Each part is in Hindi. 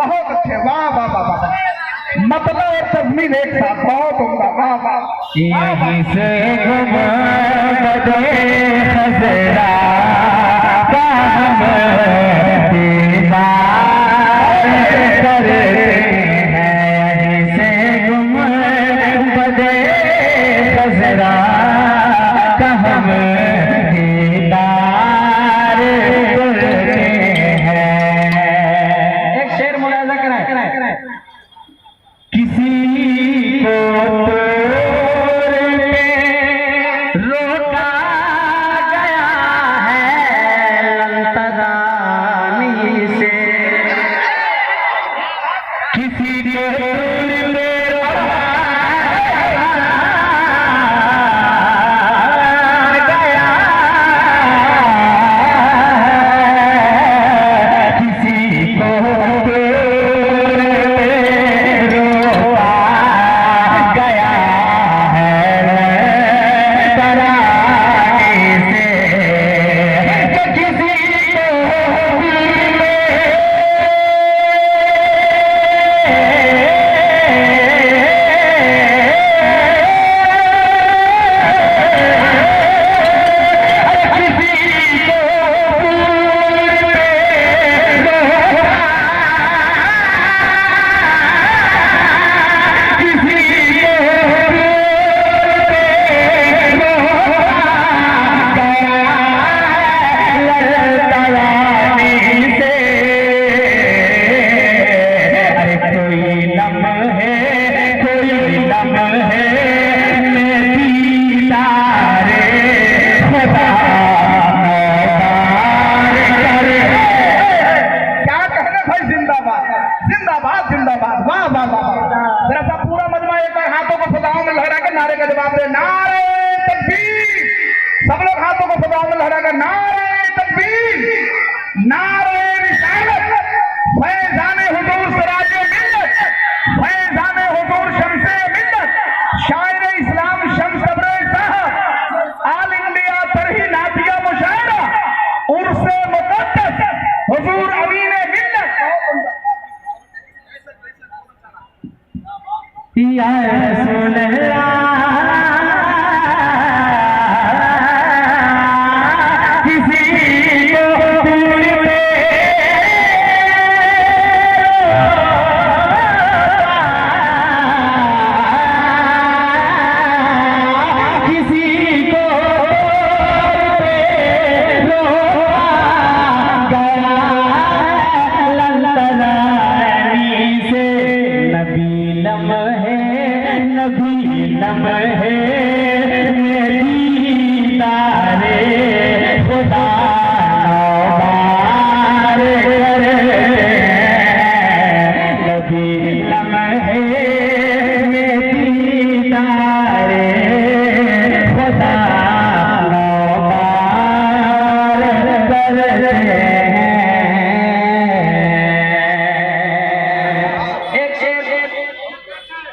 बहुत अच्छे, वाह वाह वाह वाह, मतलब और तस्मीर एक साथ, बहुत उम्दा, वाह वाह। यहीं से गुंबदे खज़रा का हम दीदार करते हैं, यहीं से गुंबदे खज़रा का हम दीदार करते हैं। एक शेर मुलाज़ा कराए। किसी को रोका गया है लंतरानी से, किसी को नारे का जवाब दे, नारे तकबीर। सब लोग हाथों को फजाओं में लहरा कर नारे तकबीर, नारे रिसालत, फैज़ाने हुजूर सिराजे मिल्लत, फैज़ाने हुजूर शम्से मिल्लत, शायर इस्लाम शम्स अब्रे साहब, ऑल इंडिया तरही नातिया मुशायरा, उर्से मुक़द्दस हुजूर अमीन मिल्लत। या रसूल अल्लाह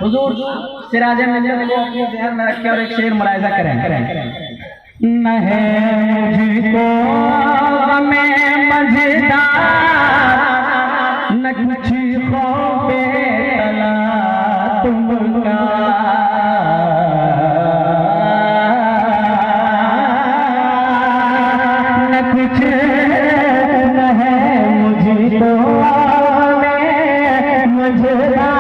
हुजूर सिराजे मिल्लत को अपने ज़हन में रखें और एक शेर मुलाहिज़ा करें। न है मुझको में मज़ेदार, न कुछ खौफ़े तला तुमका, न कुछ न है मुझको में मज़ेदार,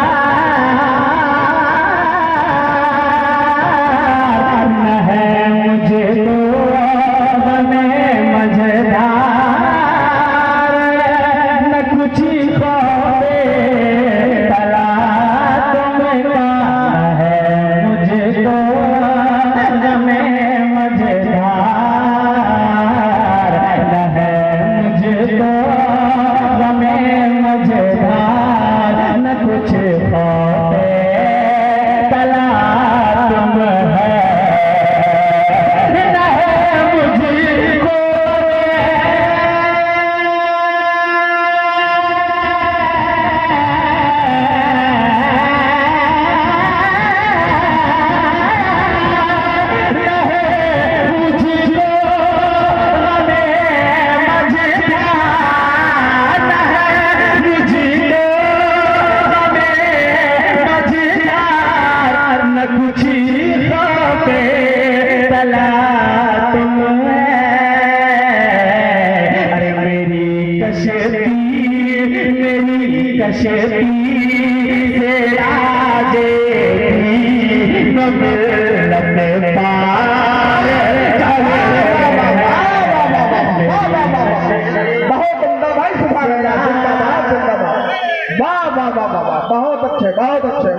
कश्ती से आजे मिलत पार बहुत उम्दा भाई, सुभान अल्लाह, जिंदाबाद जिंदाबाद, वाह वाह वाह वाह वाह, बहुत अच्छे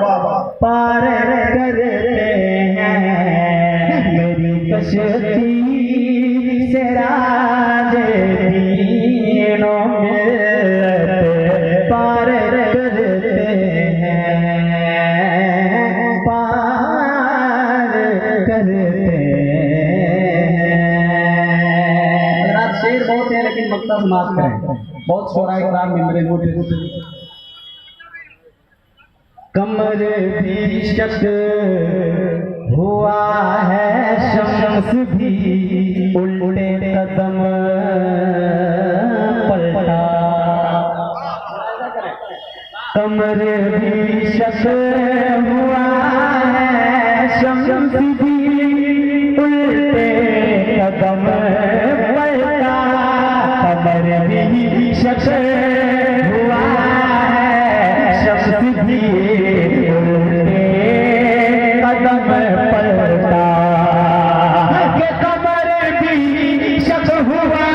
वाह वाह। पार करते हैं मेरी कश्ती से राजे तीनों मिलत पार करते हैं, पार करते हैं। रात शेर बहुत है लेकिन मक्ता समाप्त करें। बहुत शोरा इकराम मेरे मोटे कमर भी शक हुआ है, शम्स भी उल्टे कदम पलटा। कमर भी शक हुआ है, शम्स भी उल्टे कदम पलटा। कमर भी शक हुआ है, शम्स भी उल्टे कदम पलटा। के कमर भी शक हुआ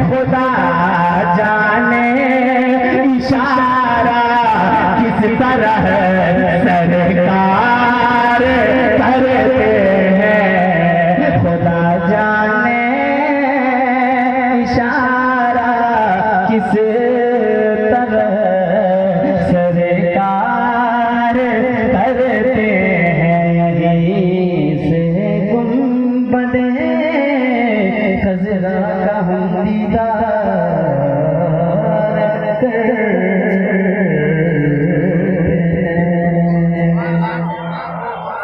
खुदा जाने इशारा किस तरह सरकार करते हैं। खुदा जाने इशारा किस तरह सरकार करते हैं। यहीं से गुंबदे खज़रा का हम दीदार